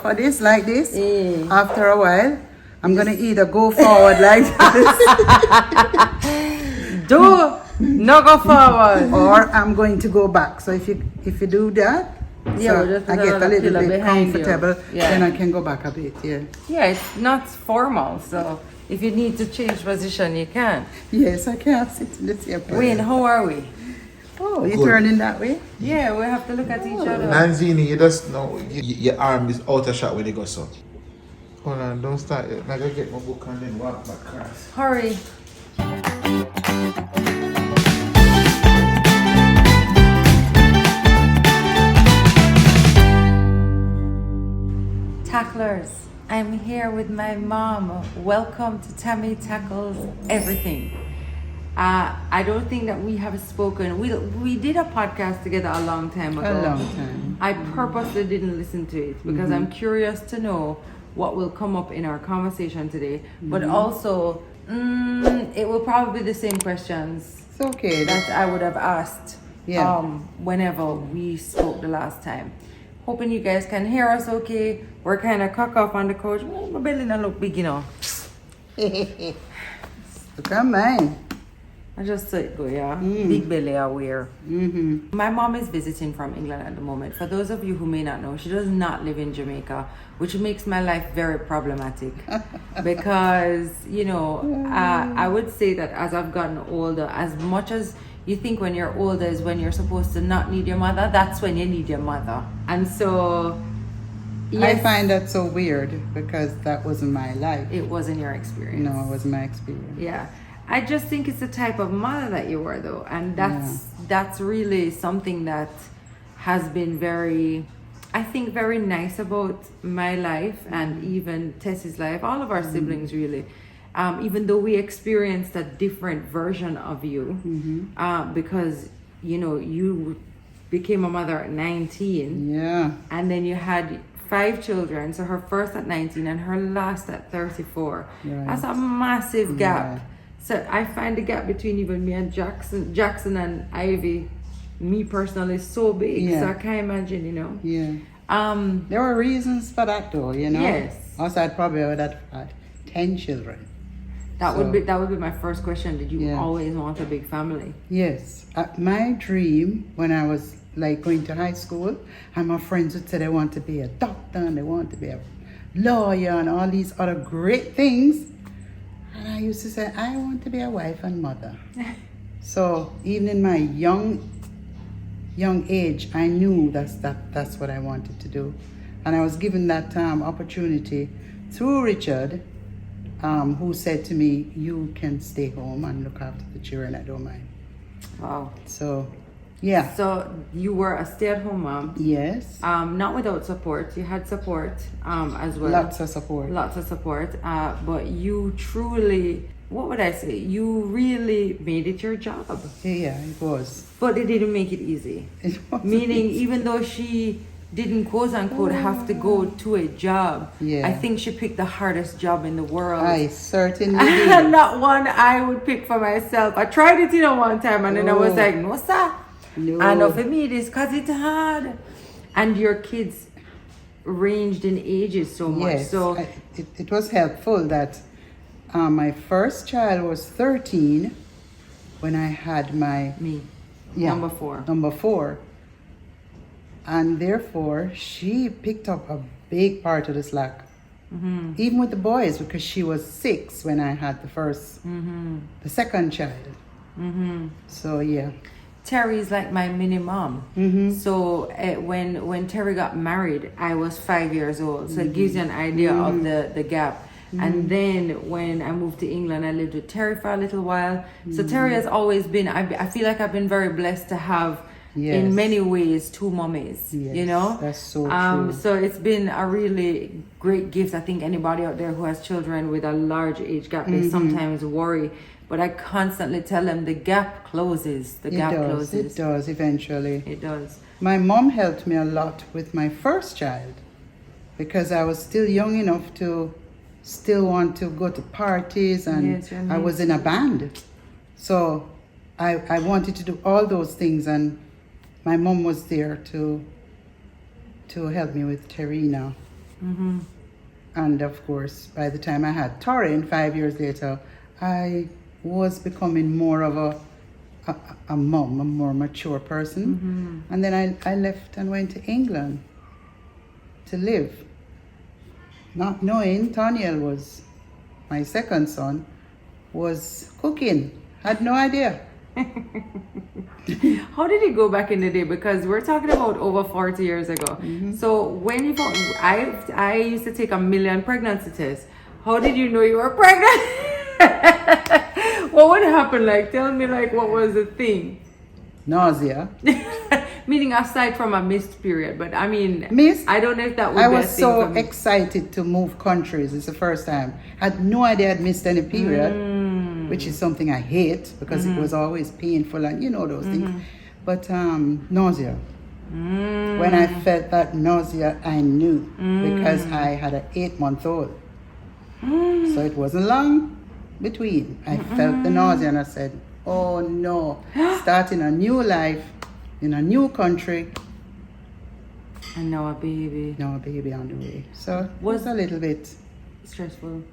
For this, like this, after a while, I'm going to either go forward like this. No go forward. Or I'm going to go back. So if you do that, Yeah, so I get a little bit comfortable, Yeah. then I can go back a bit, yeah. Yeah, it's not formal, so if you need to change position, you can. Yes, I can't sit in the same place. Wayne, how are we? Oh, you Good. turning that way? Yeah, we have to look at each other. Nanzini, you just know your arm is out of shot when you go so. Hold on, don't start yet. I gotta get my book and then walk back across. Hurry. Tacklers, I'm here with my mom. Welcome to Tami Tackles Everything. I don't think that we have spoken. We did a podcast together a long time ago. A long time. I purposely didn't listen to it because I'm curious to know what will come up in our conversation today. But also, it will probably be the same questions It's okay. that I would have asked Yeah. whenever we spoke the last time. Hoping you guys can hear us okay. We're kind of cock off on the couch. Oh, my belly not look big, you know. Look at mine. I just saw it go, yeah. Big belly I wear. Mm-hmm. My mom is visiting from England at the moment. For those of you who may not know, she does not live in Jamaica, which makes my life very problematic. Because, you know, I would say that as I've gotten older, as much as you think when you're older is when you're supposed to not need your mother, that's when you need your mother. And so, I find that so weird because that wasn't my life. it wasn't your experience. No, it wasn't my experience. Yeah. I just think it's the type of mother that you were though. And that's really something that has been very, I think, very nice about my life and even Tessie's life, all of our siblings really. Even though we experienced a different version of you, because, you know, you became a mother at 19. Yeah. And then you had 5 children. So her first at 19 and her last at 34. Right. That's a massive gap. Yeah. So I find the gap between even me and Jackson and Ivy, me personally, so big. Yeah. So I can't imagine, you know. Yeah. There were reasons for that though, you know. Yes. Also, I'd probably would have had 10 children. That would be my first question. Did you Yeah. always want a big family? Yes. My dream when I was like going to high school, and my friends would say they want to be a doctor and they want to be a lawyer and all these other great things. And I used to say, I want to be a wife and mother. So even in my young age, I knew that's what I wanted to do. And I was given that opportunity through Richard, who said to me, you can stay home and look after the children, I don't mind. Wow. So, yeah. So you were a stay-at-home mom. Yes. Not without support. You had support as well. Lots of support. Lots of support. But you truly, what would I say? You really made it your job. Yeah, it was. But it didn't make it easy. It was. Meaning, even though she didn't quote unquote have to go to a job, Yeah. I think she picked the hardest job in the world. I certainly did. Not one I would pick for myself. I tried it, one time, and then I was like, no, sir. No. I know for me it is because it's hard. And your kids ranged in ages so much. Yes. So It was helpful that my first child was 13 when I had my me, yeah, number 4. Number 4. And therefore, she picked up a big part of the slack. Even with the boys, because she was 6 when I had the second child. So, yeah. Terry's like my mini mom. So when Terry got married, I was 5 years old. So it gives you an idea of the gap. And then when I moved to England, I lived with Terry for a little while. So Terry has always been, I feel like I've been very blessed to have, in many ways, 2 mummies, Yes, you know? that's so true. So it's been a really great gift. I think anybody out there who has children with a large age gap, they sometimes worry. But I constantly tell them the gap closes. The gap closes. It does, eventually. It does. My mom helped me a lot with my first child because I was still young enough to still want to go to parties, and Yes, I was in a band. So I wanted to do all those things, and my mom was there to help me with Terina. And of course, by the time I had Torin 5 years later, I was becoming more of a mom, a more mature person. And then I left and went to England to live, not knowing Taniel was, my second son, was cooking. Had no idea. How did it go back in the day? Because we're talking about over 40 years ago. So when you found, I used to take 1 million pregnancy tests. How did you know you were pregnant? What would happen? Like, tell me, like, what was the thing? Nausea. Meaning aside from a missed period, but I mean, Missed? I don't know if that would I be a was thing so for me. excited to move countries. It's the first time. Had no idea I'd missed any period, which is something I hate because it was always painful and you know those things. But nausea. When I felt that nausea, I knew because I had an 8-month-old. So it wasn't long between. I felt the nausea and I said, oh no, starting a new life in a new country. And now a baby. Now a baby on the way. So it Was- was a little bit. Stressful.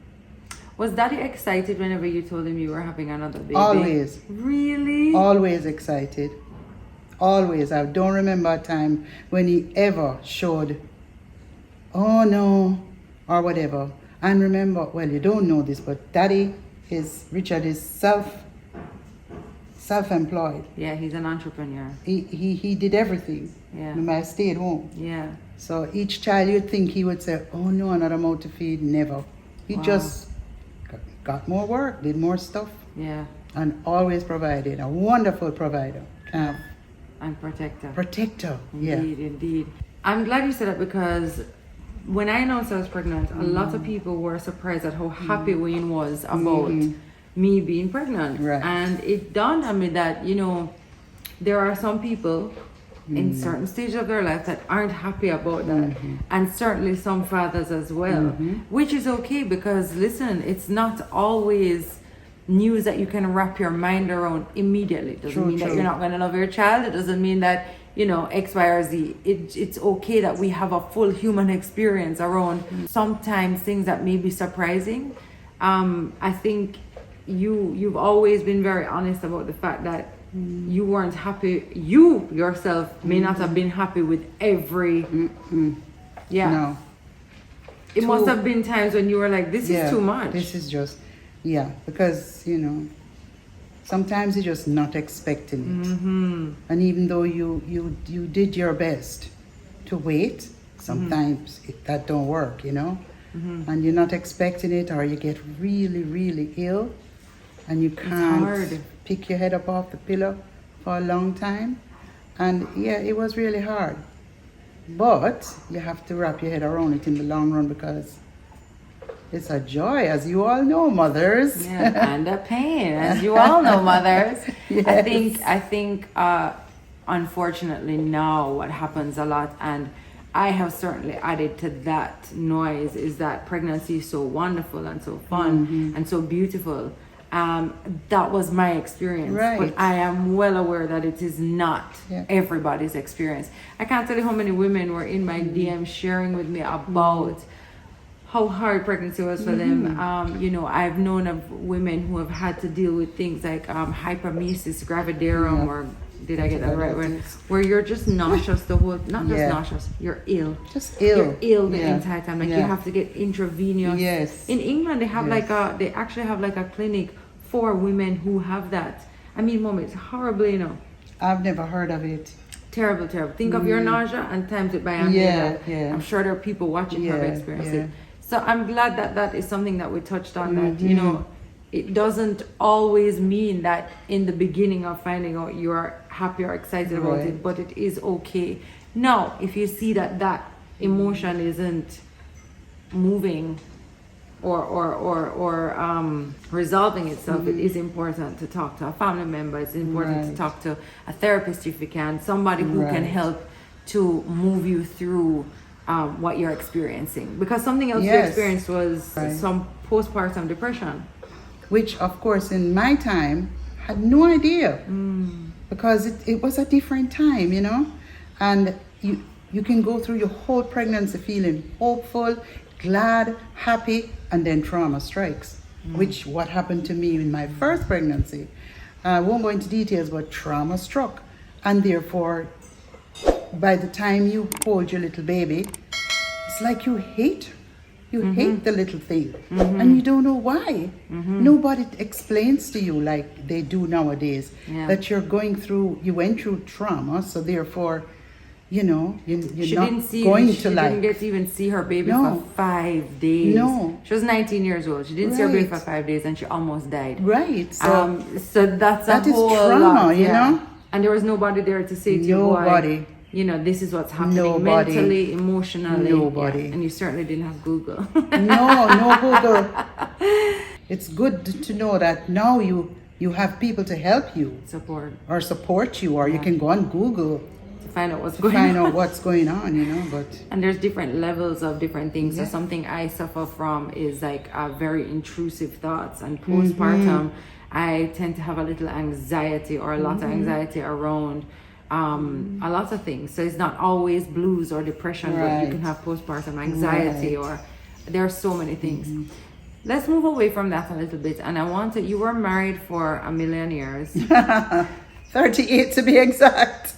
Was Daddy excited whenever you told him you were having another baby? Always. Really? Always excited. Always. I don't remember a time when he ever showed, oh no, or whatever. And remember, well, you don't know this, but Richard is self-employed. Yeah, he's an entrepreneur. He did everything. Yeah. Remember, I stayed home. Yeah. So each child you'd think he would say, oh no, another mouth to feed. Never. He Wow. just got more work, did more stuff, Yeah. and always provided. A wonderful provider. And protector. Protector. Yeah. Indeed, indeed. I'm glad you said that because when I announced I was pregnant, a lot of people were surprised at how happy Wayne was about me being pregnant. Right. And it dawned on me that, you know, there are some people in certain stages of their life that aren't happy about that. And certainly some fathers as well, which is okay because listen, it's not always news that you can wrap your mind around immediately. It doesn't mean that you're not going to love your child. It doesn't mean that, you know, X, Y, or Z. It's okay that we have a full human experience around sometimes things that may be surprising. I think you've always been very honest about the fact that you weren't happy. You yourself may not have been happy with every. Yeah. No. It must have been times when you were like, this is too much. This is just, because, you know, sometimes you're just not expecting it. And even though you did your best to wait, sometimes that don't work, you know. And you're not expecting it, or you get really, really ill and you can't hard. pick your head up off the pillow for a long time. And yeah, it was really hard. But you have to wrap your head around it in the long run because it's a joy, as you all know, mothers. Yeah, and a pain, as you all know, mothers. Yes. I think, unfortunately now what happens a lot, and I have certainly added to that noise, is that pregnancy is so wonderful and so fun and so beautiful. That was my experience, Right. but I am well aware that it is not everybody's experience. I can't tell you how many women were in my DM sharing with me about how hard pregnancy was for them. You know, I've known of women who have had to deal with things like hyperemesis gravidarum, or did I get that right? Where you're just nauseous the whole, not just nauseous, you're ill. Just ill. You're ill the entire time. Like you have to get intravenous. Yes. In England, they have they actually have like a clinic for women who have that. I mean, Mom, it's horrible, you know. I've never heard of it. Terrible, terrible. Think of your nausea and times it by 100. I'm sure there are people watching who have experienced it. So I'm glad that that is something that we touched on, that, you know, it doesn't always mean that in the beginning of finding out you are happy or excited about it, but it is okay. Now, if you see that that emotion isn't moving or resolving itself, it is important to talk to a family member. It's important to talk to a therapist if you can, somebody who can help to move you through what you're experiencing. Because something else you experienced was some postpartum depression. Which, of course, in my time, had no idea. Because it was a different time, you know. And you can go through your whole pregnancy feeling hopeful, glad, happy, and then trauma strikes, which what happened to me in my first pregnancy. I won't go into details, but trauma struck. And therefore, by the time you hold your little baby, it's like you hate the little thing, and you don't know why. Nobody explains to you like they do nowadays that you went through trauma, so therefore, you're not going to like. She didn't get to even see her baby No. for 5 days. No. She was 19 years old. She didn't see her baby for 5 days, and she almost died. Right. So So that's that a is whole trauma, lot, you know? And there was nobody there to say to you, Nobody. boy, you know, this is what's happening Nobody. mentally, emotionally. Nobody. Yeah. And you certainly didn't have Google. no Google. It's good to know that now you have people to help you Support you, or you can go on Google to find out what's to going find on. out what's going on, you know. But And there's different levels of different things. Yeah. So something I suffer from is like very intrusive thoughts, and postpartum, I tend to have a little anxiety or a lot of anxiety around a lot of things. So it's not always blues or depression, but you Right. can have postpartum anxiety, or there are so many things. Let's move away from that a little bit. And you were married for 1,000,000 years, 38 to be exact.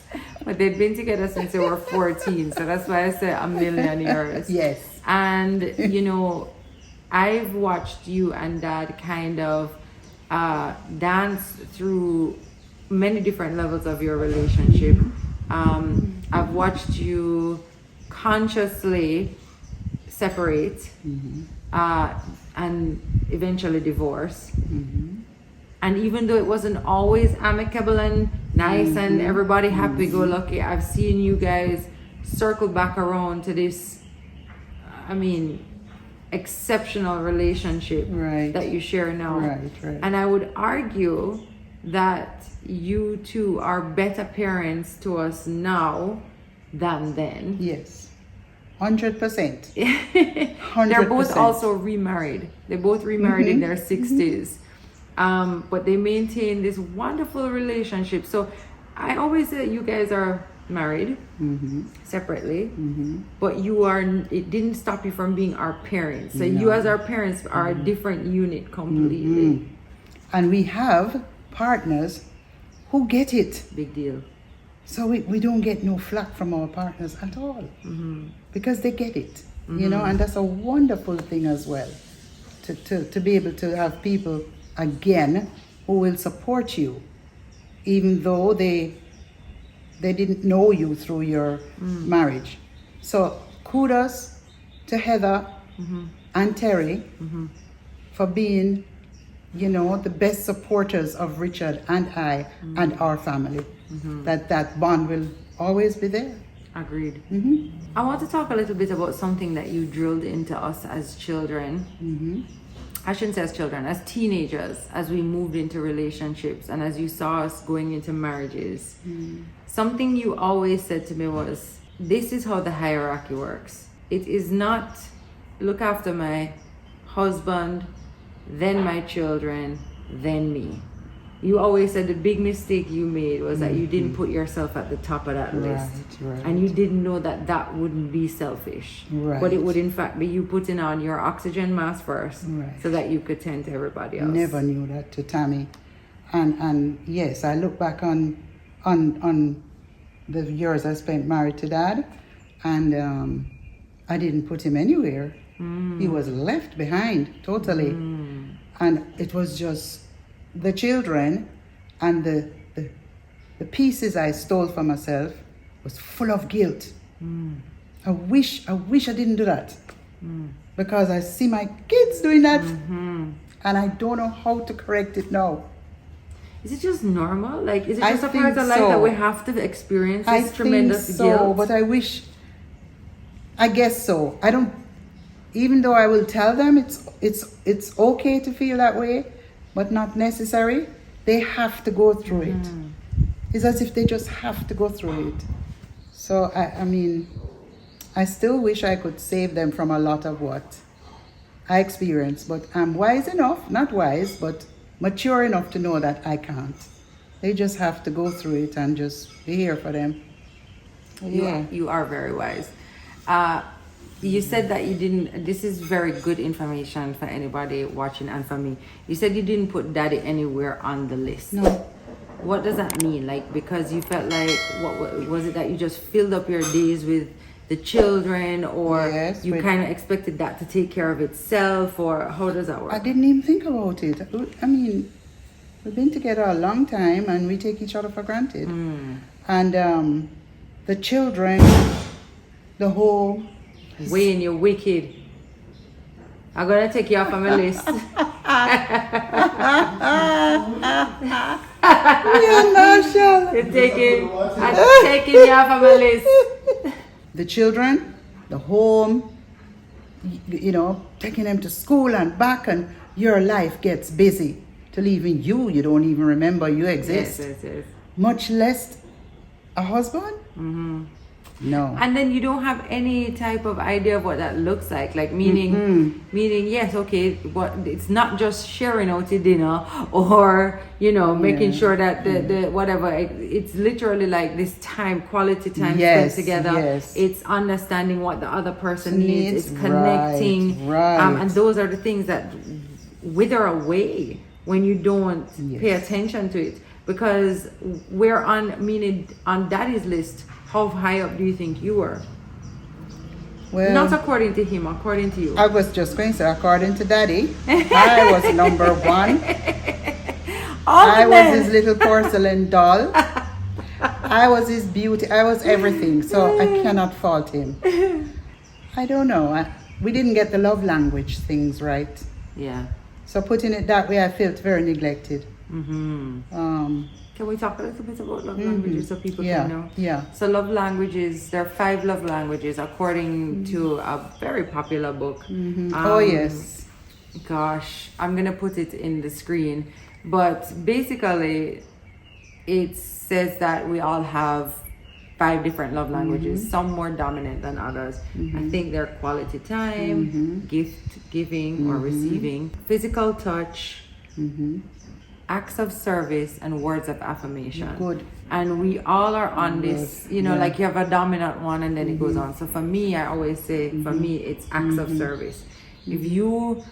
but they've been together since they were 14. So that's why I say 1,000,000 years. Yes. And, you know, I've watched you and Dad kind of dance through many different levels of your relationship. I've watched you consciously separate and eventually divorce. And even though it wasn't always amicable and nice and everybody happy-go-lucky, I've seen you guys circle back around to this, exceptional relationship that you share now. Right. And I would argue that you two are better parents to us now than then. Yes. 100%. 100%. They're both also remarried. They both remarried in their 60s. But they maintain this wonderful relationship. So I always say you guys are married separately, but it didn't stop you from being our parents. So you as our parents are a different unit completely. And we have partners who get it. Big deal. So we don't get no flack from our partners at all, because they get it, you know, and that's a wonderful thing as well, to be able to have people again who will support you, even though they didn't know you through your marriage. So kudos to Heather and Terry for being, you know, the best supporters of Richard and I and our family. That bond will always be there. Agreed. I want to talk a little bit about something that you drilled into us as children. I shouldn't say as children, as teenagers, as we moved into relationships and as you saw us going into marriages. Something you always said to me was, this is how the hierarchy works. It is not look after my husband, then my children, then me. You always said the big mistake you made was that you didn't put yourself at the top of that list. Right. And you didn't know that wouldn't be selfish. Right. But it would in fact be you putting on your oxygen mask first so that you could tend to everybody else. Never knew that to Tami. And yes, I look back on the years I spent married to Dad, and I didn't put him anywhere. He was left behind totally. And it was just the children, and the pieces I stole for myself was full of guilt. I wish I didn't do that, because I see my kids doing that, and I don't know how to correct it now. Is it just normal? Like, is it just a think part of life so. that we have to experience this tremendous think so, guilt? but I guess so. I don't, even though I will tell them it's okay to feel that way, but not necessary. They have to go through it. It's as if they just have to go through it. So I still wish I could save them from a lot of what I experienced, but I'm wise enough, not wise, but mature enough to know that I can't. They just have to go through it and just be here for them. Yeah. You are very wise. You said that you didn't, this is very good information for anybody watching and for me. You said you didn't put daddy anywhere on the list. No. What does that mean? Like, because you felt like, what was it that you just filled up your days with the children, or Yes, you with- kind of expected that to take care of itself, or how does that work? I didn't even think about it. I mean, we've been together a long time and we take each other for granted. And the children, the whole... Wayne, you're wicked. I'm gonna take you off of my list. Yeah, Marshall. I'm taking you off of my list. The children, the home, you know, taking them to school and back, and your life gets busy till even you don't even remember you exist. Yes. Much less a husband? No. And then you don't have any type of idea of what that looks like meaning yes, okay, what, it's not just sharing out to dinner, or making sure that the whatever, it's literally like this time, quality time spent together. Yes. It's understanding what the other person needs. It's Right, connecting, right. and those are the things that wither away when you don't pay attention to it, because we're on daddy's list. How high up do you think you were? Well, Not according to him, according to you. I was just going to say, according to Daddy, I was number one. I was his little porcelain doll. I was his beauty. I was everything. So I cannot fault him. I don't know. We didn't get the love language things right. Yeah. So putting it that way, I felt very neglected. Can we talk a little bit about love languages so people can know? Yeah. So love languages, there are 5 love languages according to a very popular book. Oh, yes. Gosh, I'm going to put it in the screen. But basically, it says that we all have 5 different love languages, some more dominant than others. I think they're quality time, gift giving or receiving, physical touch, acts of service, and words of affirmation. Good. And we all are on this, like you have a dominant one and then it goes on. So for me, I always say, for me, it's acts of service. If you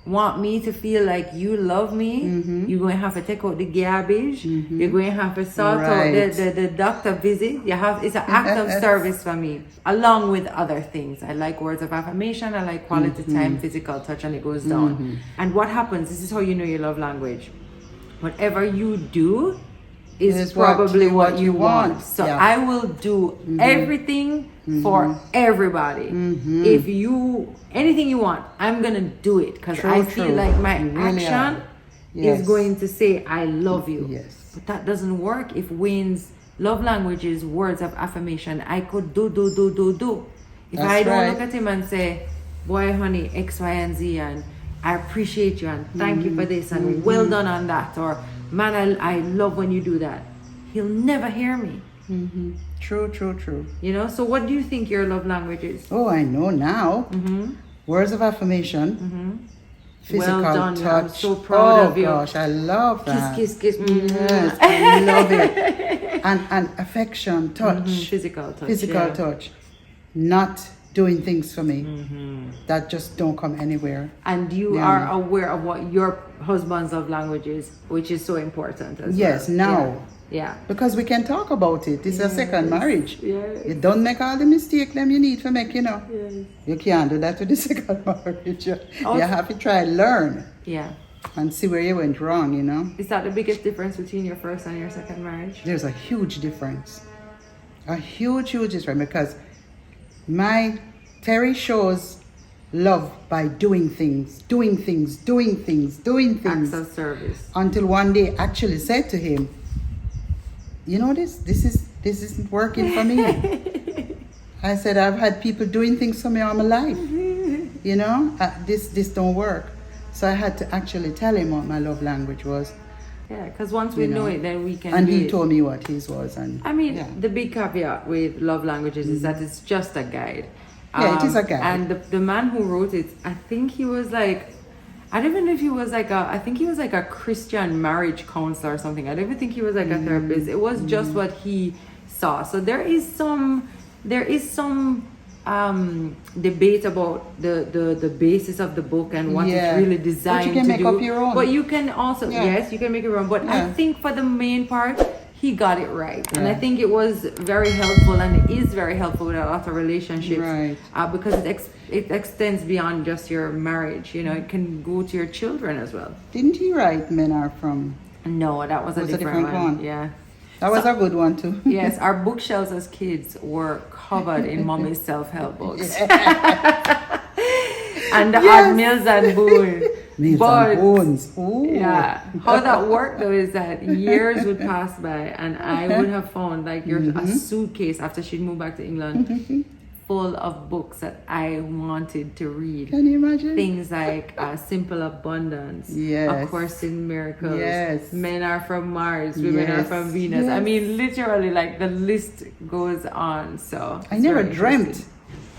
want me to feel like you love me, you're going to have to take out the garbage. You're going to have to sort out the doctor visit. It's an act of service for me, along with other things. I like words of affirmation. I like quality time, physical touch, and it goes down. And what happens, this is how you know your love language. Whatever you do is probably what you want. So I will do everything for everybody. If anything you want, I'm gonna do it, because I feel like my action is going to say I love you. Yes. But that doesn't work if Wayne's love language is words of affirmation. I could do. If I don't look at him and say, boy, honey, X, Y, and Z, and I appreciate you and thank you for this and well done on that, or man, I love when you do that, he'll never hear me. True. So what do you think your love language is? Oh, I know now. Words of affirmation. Physical Well done, touch. I'm so proud of you. Oh gosh, I love that. Kiss. Yes, I love it. And affection, touch. Physical touch. Physical touch. Not doing things for me that just don't come anywhere. And you are aware of what your husband's love language is, which is so important as Yes, well. now. Yeah. Because we can talk about it. It's a second marriage. Yes. You don't make all the mistakes them you need to make, Yes. You can't do that with the second marriage. You have to try and learn Yeah. and see where you went wrong, Is that the biggest difference between your first and your second marriage? There's a huge difference. A huge difference, because Terry shows love by doing things. Acts of service. Until one day actually said to him, this isn't working for me. I said, I've had people doing things for me all my life. This don't work. So I had to actually tell him what my love language was. Yeah, because once we know it, then we can. And he told me what his was. And the big caveat with love languages is that it's just a guide. Yeah, it is a guide. And the man who wrote it, I think he was like, I don't even know if he was like I think he was like a Christian marriage counselor or something. I don't even think he was like a therapist. It was just what he saw. So there is some there is some debate about the basis of the book and what it's really designed but you can to make do. up your own. But you can also, yes, you can make your own. But I think for the main part, he got it right. And I think it was very helpful, and it is very helpful with a lot of relationships. Right. Because it extends beyond just your marriage. You know, it can go to your children as well. Didn't he write Men Are From? No, that was a different one. Yeah. That was a good one too. Yes, our bookshelves as kids were covered in mommy's self-help books. And the odd Mills and Boone. Meals and Bones. Ooh. Yeah. How that worked though is that years would pass by and I would have found like a suitcase after she'd moved back to England full of books that I wanted to read. Can you imagine? Things like Simple Abundance, A Course in Miracles, Men Are From Mars, Women Are From Venus. I mean, literally, like the list goes on. So I never dreamt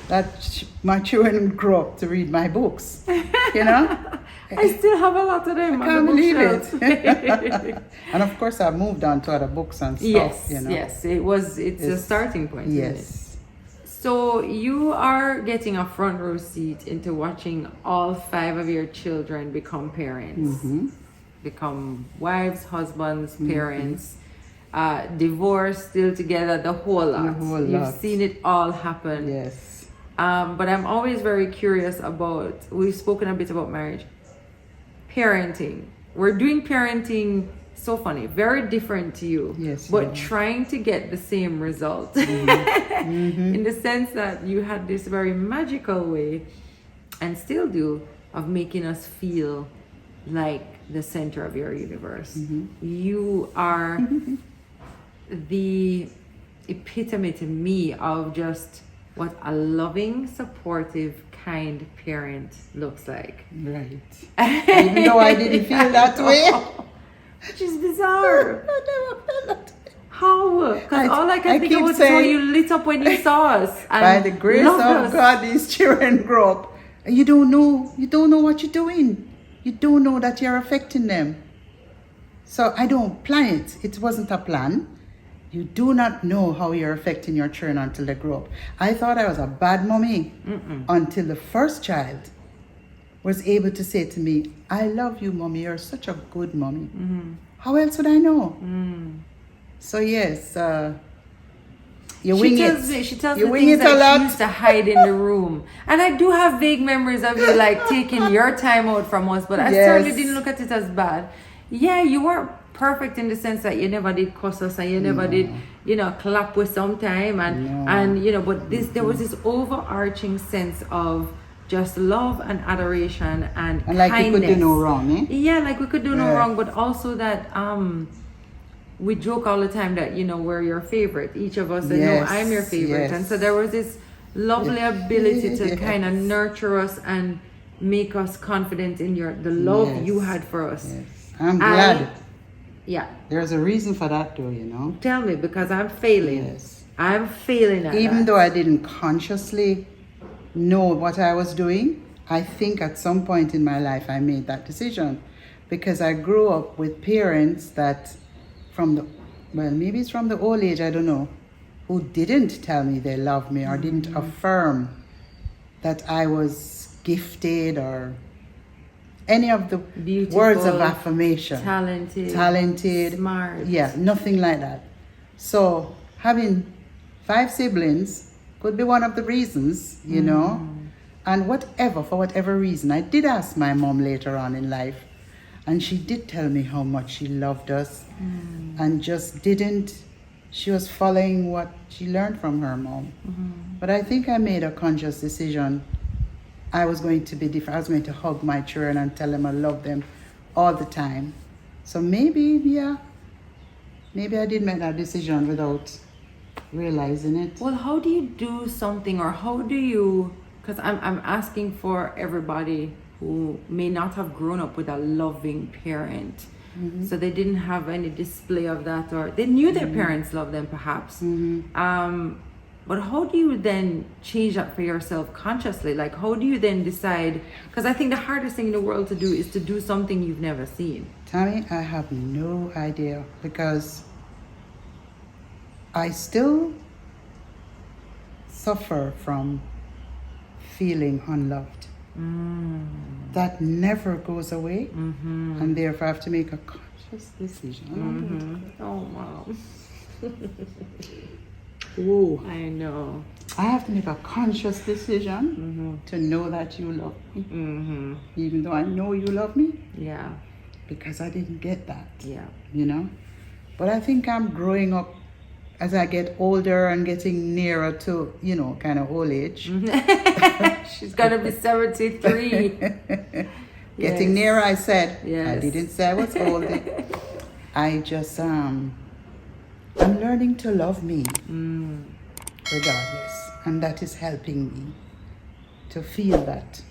that my children would grow up to read my books. You know? I still have a lot of them. I can't believe it. And of course, I moved on to other books and stuff. Yes, you know? yes. It's a starting point. Yes. Isn't it? So you are getting a front row seat into watching all 5 of your children become parents, become wives, husbands, parents, divorce, still together, the whole lot. You've seen it all happen. Yes. But I'm always very curious about, we've spoken a bit about marriage, parenting. We're doing parenting, so funny, very different to you, but trying to get the same result in the sense that you had this very magical way and still do of making us feel like the center of your universe. You are the epitome to me of just what a loving, supportive, kind parent looks like. Right. Even though I didn't feel that way. Which is bizarre. I never felt that way. How? Because all I can think of was how you lit up when you saw us. And by the grace of God, these children grow up. And you don't know what you're doing. You don't know that you're affecting them. So I don't plan it. It wasn't a plan. You do not know how you're affecting your children until they grow up. I thought I was a bad mommy until the first child was able to say to me, I love you, mommy. You're such a good mommy. How else would I know? So yes, you wing it. She tells me things that she used to hide in the room. And I do have vague memories of you like taking your time out from us, but I certainly didn't look at it as bad. Yeah, you weren't perfect in the sense that you never did cuss us and you never did, clap with some time and but there was this overarching sense of just love and adoration and like kindness. We could do no wrong, eh? Yeah, like we could do no wrong, but also that we joke all the time that we're your favorite. Each of us said, no, I'm your favorite. And so there was this lovely ability to kind of nurture us and make us confident in the love you had for us. I'm glad. Yeah. There's a reason for that though, Tell me, because I'm failing. I'm failing at Even that. though I didn't consciously know what I was doing, I think at some point in my life I made that decision. Because I grew up with parents that maybe it's from the old age, I don't know, who didn't tell me they loved me or didn't affirm that I was gifted or any of the beautiful, words of affirmation. Talented, smart. Yeah, nothing like that. So having 5 siblings could be one of the reasons, and for whatever reason, I did ask my mom later on in life, and she did tell me how much she loved us and just she was following what she learned from her mom. But I think I made a conscious decision. I was going to be different. I was going to hug my children and tell them I love them all the time. So maybe I did make that decision without realizing it. Well, how do you do something, or how do you, because I'm asking for everybody who may not have grown up with a loving parent. So they didn't have any display of that, or they knew their parents loved them perhaps. But how do you then change that for yourself consciously? Like, how do you then decide? Because I think the hardest thing in the world to do is to do something you've never seen. Tami, I have no idea, because I still suffer from feeling unloved. That never goes away, and therefore I have to make a conscious decision. Oh, Mom. Oh, I know. I have to make a conscious decision to know that you love me, even though I know you love me, Yeah. because I didn't get that, Yeah. you know. But I think I'm growing up as I get older and getting nearer to, you know, kind of old age. She's gonna be 73. Getting nearer, I said. Yes. I didn't say I was old. I just, I'm learning to love me regardless. And that is helping me to feel that,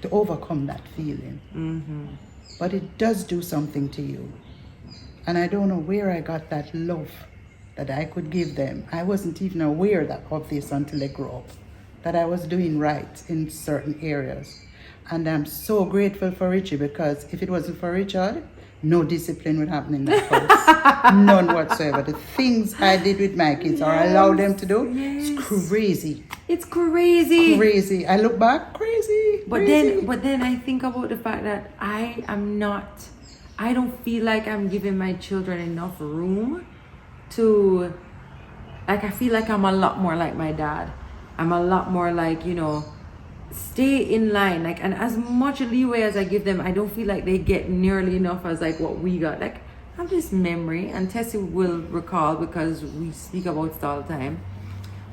to overcome that feeling. But it does do something to you. And I don't know where I got that love that I could give them. I wasn't even aware of this until I grew up, that I was doing right in certain areas. And I'm so grateful for Richie, because if it wasn't for Richard, no discipline would happen in that house. None whatsoever. The things I did with my kids or allowed them to do, it's crazy. It's crazy. Crazy. I look back, crazy. But crazy. then I think about the fact that I don't feel like I'm giving my children enough room to, like, I feel like I'm a lot more like my dad. I'm a lot more like, you know, stay in line, like, and as much leeway as I give them, I don't feel like they get nearly enough as like what we got. Like, I have this memory, and Tessie will recall because we speak about it all the time,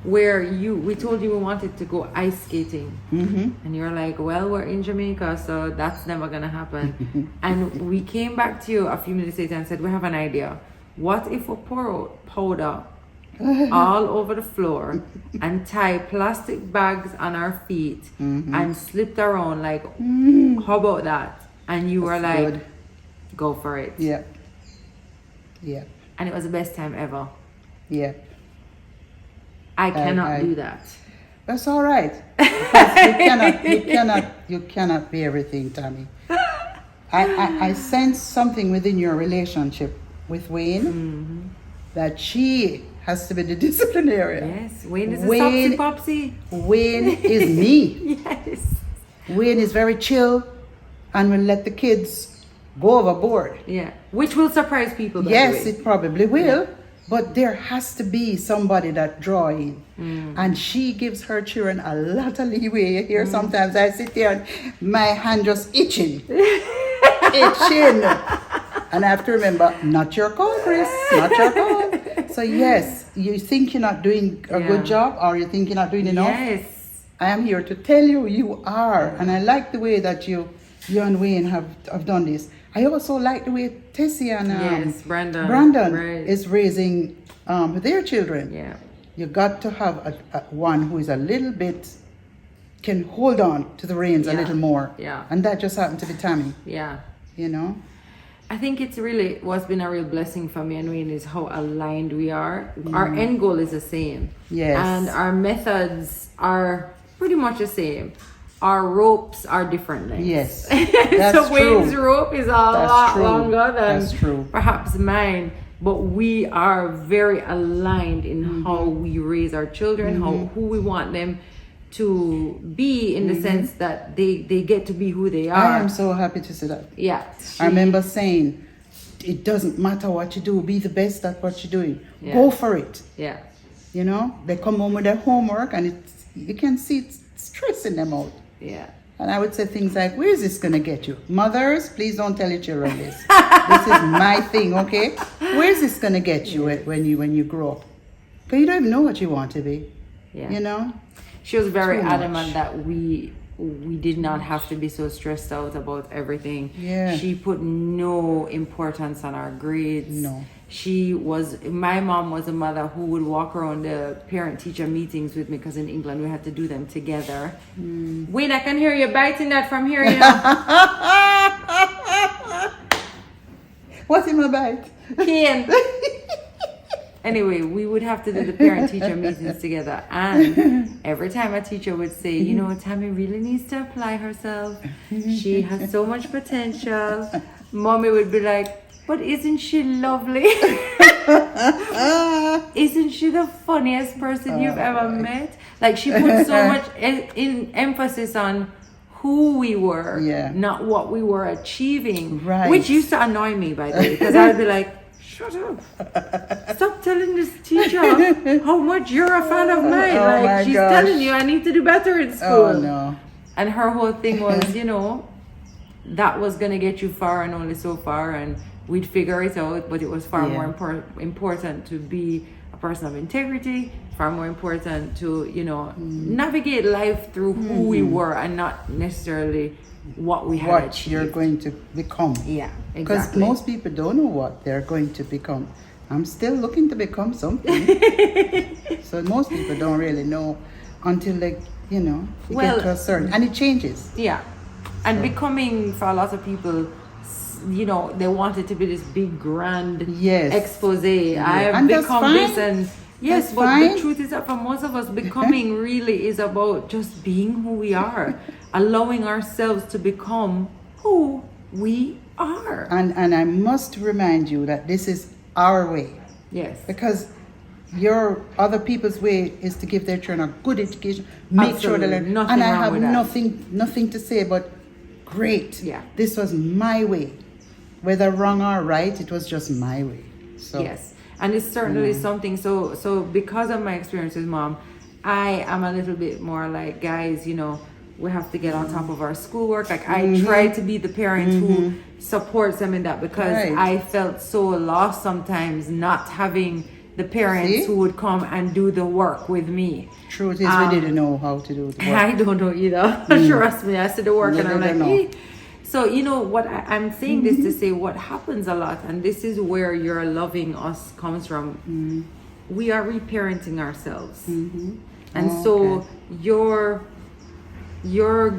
where we told you we wanted to go ice skating, and you're like, well, we're in Jamaica, so that's never gonna happen. And we came back to you a few minutes later and said, we have an idea. What if we pour out powder all over the floor and tie plastic bags on our feet and slipped around, like, how about that? And you were like, good. Go for it. Yeah. Yeah. And it was the best time ever. Yeah. I cannot do that. That's all right. Because you cannot be everything, Tami. I sense something within your relationship with Wayne that she has to be the disciplinarian. Yes, Wayne is a sopsy popsy. Wayne is me. Yes. Wayne is very chill and will let the kids go overboard. Yeah, which will surprise people. Yes, it probably will. But there has to be somebody that draw in. And she gives her children a lot of leeway. Here sometimes I sit there and my hand just itching. Itching. And I have to remember, not your call, Chris. Not your call. So yes, you think you're not doing a good job, or you think you're not doing enough. Yes. I am here to tell you, you are. And I like the way that you and Wayne have done this. I also like the way Tessie and Brandon is raising their children. Yeah. You got to have a one who is a little bit, can hold on to the reins a little more. Yeah. And that just happened to be Tami. Yeah. You know? I think it's really what's been a real blessing for me and Wayne is how aligned we are. Our end goal is the same. Yes. And our methods are pretty much the same. Our ropes are different lengths. Yes. That's so Wayne's rope is a lot longer than perhaps mine. But we are very aligned in how we raise our children, who we want them to be, in the sense that they get to be who they are. I am so happy to see that. Yeah. I remember saying, it doesn't matter what you do, be the best at what you're doing. Yeah. Go for it. Yeah. You know, they come home with their homework and you can see it's stressing them out. Yeah. And I would say things like, where is this going to get you? Mothers, please don't tell your children this. This is my thing, okay? Where is this going to get you when you grow up? Because you don't even know what you want to be. Yeah. You know? She was very adamant that we did not have to be so stressed out about everything. Yeah. She put no importance on our grades. No. My mom was a mother who would walk around the parent-teacher meetings with me, because in England we had to do them together. Wayne, I can hear you biting that from here, you know. What's in my bite? Cane. Anyway, we would have to do the parent-teacher meetings together. And every time a teacher would say, you know, Tami really needs to apply herself. She has so much potential. Mommy would be like, but isn't she lovely? Isn't she the funniest person you've ever met? Like, she put so much in emphasis on who we were, not what we were achieving. Right. Which used to annoy me, by the way, because I'd be like, shut up. Stop telling this teacher how much you're a fan of mine. Like, she's telling you I need to do better in school. Oh, no. And her whole thing was, you know, that was going to get you far and only so far, and we'd figure it out. But it was far more important to be a person of integrity, far more important to, you know, navigate life through who we were and not necessarily what we had achieved. You're going to become. Yeah, exactly. Because most people don't know what they're going to become. I'm still looking to become something. So most people don't really know until they, you know, you get to a certain, and it changes. Yeah. And becoming, for a lot of people, you know, they want it to be this big grand expose. I have become this, and that's but fine. the truth is that for most of us, becoming really is about just being who we are, allowing ourselves to become who we are. And I must remind you that this is our way. Yes. Because your other people's way is to give their children a good education, make sure they learn. Nothing and I wrong have with nothing to say but great. Yeah. This was my way. Whether wrong or right, it was just my way. So yes. And it's certainly something, so because of my experiences, Mom, I am a little bit more like, guys, you know, we have to get on top of our schoolwork. Like, I try to be the parent who supports them in that, because I felt so lost sometimes not having the parents who would come and do the work with me. Truth is, we didn't know how to do the work. I don't know either. Trust me, I see the work and I'm like, hey. So, you know, what I'm saying this to say, what happens a lot, and this is where your loving us comes from, we are reparenting ourselves. And so you're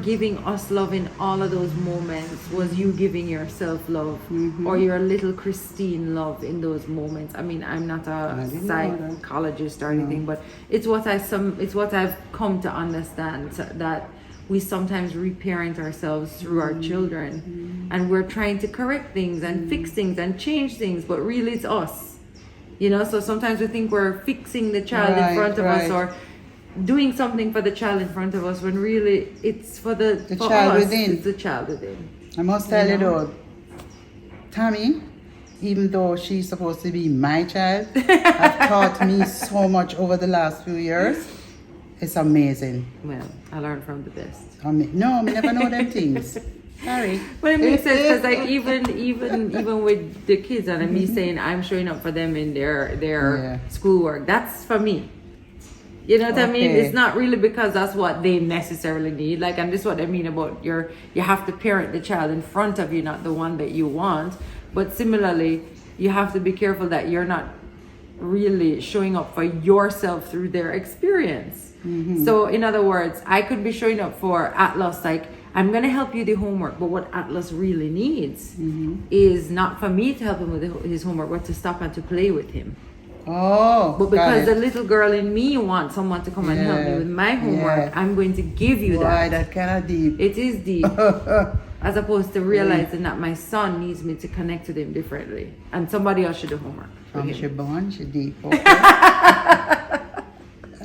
giving us love in all of those moments was you giving yourself love, or your little Christine love in those moments. I mean, I'm not a psychologist or anything, but it's what I've come to understand, that we sometimes reparent ourselves through our children, and we're trying to correct things and fix things and change things, but really it's us, you know. So sometimes we think we're fixing the child in front of us, or doing something for the child in front of us, when really it's for the child us, within. it's the child within. I must tell you though, Tami, even though she's supposed to be my child, has taught me so much over the last few years. It's amazing. Well, I learned from the best. No, I never know them things. Sorry. But it makes sense, because like even with the kids, and me saying I'm showing up for them in their schoolwork, that's for me. You know what I mean? It's not really because that's what they necessarily need. Like, and this is what I mean about you have to parent the child in front of you, not the one that you want. But similarly, you have to be careful that you're not really showing up for yourself through their experience. So in other words, I could be showing up for Atlas, like, I'm going to help you the homework, but what Atlas really needs is not for me to help him with his homework, but to stop and to play with him. Oh, but because the little girl in me wants someone to come and help me with my homework, I'm going to give you that. That kind of deep. It is deep. As opposed to realizing that my son needs me to connect with him differently, and somebody else should do homework. From she born, she deep.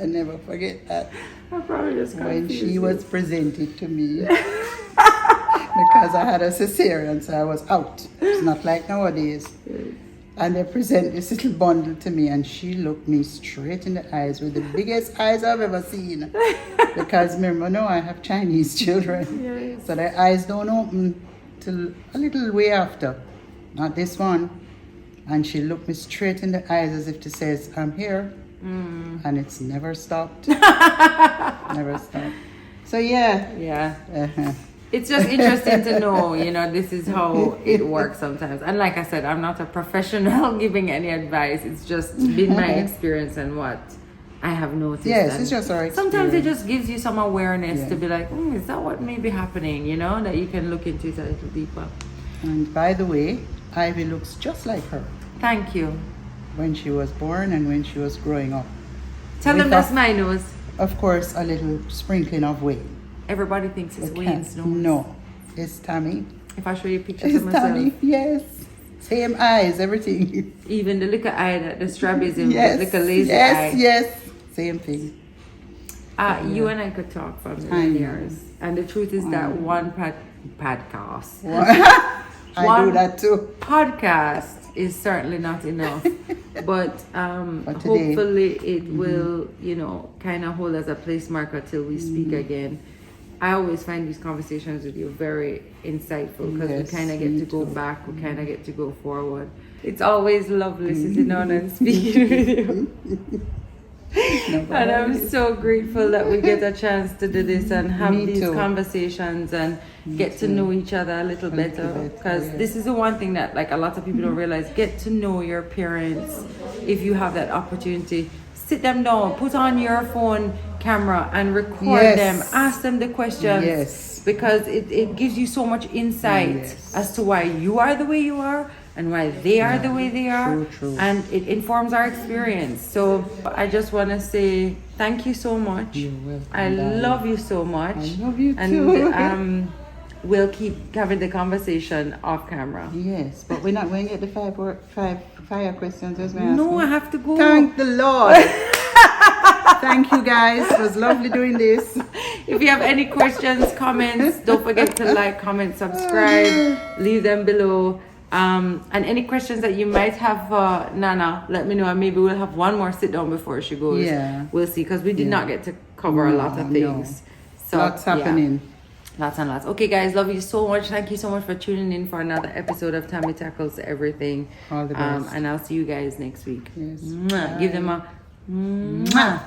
I never forget that. I probably just when she was presented to me, because I had a cesarean, so I was out. It's not like nowadays. And they present this little bundle to me, and she looked me straight in the eyes with the biggest eyes I've ever seen. Because remember, no, I have Chinese children, so their eyes don't open till a little way after. Not this one. And she looked me straight in the eyes as if to say, I'm here. And it's never stopped. Never stopped. So it's just interesting to know, you know, this is how it works sometimes. And like I said, I'm not a professional giving any advice. It's just been my experience and what I have noticed. Yes, it's just our experience. Sometimes it just gives you some awareness to be like, is that what may be happening? You know, that you can look into it a little deeper. And by the way, Ivy looks just like her. Thank you. When she was born and when she was growing up. Tell them that's my nose. Of course, a little sprinkling of Wayne. Everybody thinks it's Wayne's nose. No, it's Tami. If I show you pictures of myself. Tami, yes. Same eyes, everything. Even the little eye that the strap is in, Yes, the little lazy yes, eye. yes. Same thing. You and I could talk for a million years. And the truth is that one podcast. I do that too. Podcast is certainly not enough. But hopefully it will, you know, kind of hold as a place marker till we speak again. I always find these conversations with you very insightful because we kind of get to go back, we kind of get to go forward. It's always lovely sitting down and speaking with you. And I'm so grateful that we get a chance to do this and have these conversations and get to know each other a little better, because this is the one thing that like a lot of people don't realize. Get to know your parents if you have that opportunity. Sit them down, put on your phone camera and record them, ask them the questions, because it gives you so much insight as to why you are the way you are and why they are the way they are. True. And it informs our experience. So I just want to say thank you so much. You're welcome, I love you so much. I love you too. And we'll keep having the conversation off camera. Yes, but we're not going to get the five fire questions as well. No, I have to go. Thank the Lord. Thank you guys. It was lovely doing this. If you have any questions, comments, don't forget to like, comment, subscribe, leave them below. And any questions that you might have for Nana, let me know, and maybe we'll have one more sit down before she goes. Yeah. We'll see, because we did not get to cover a lot of things. So lots happening. Lots and lots. Okay, guys, love you so much. Thank you so much for tuning in for another episode of Tami Tackles Everything. All the best. And I'll see you guys next week. Yes. Mwah. Give them a mwah.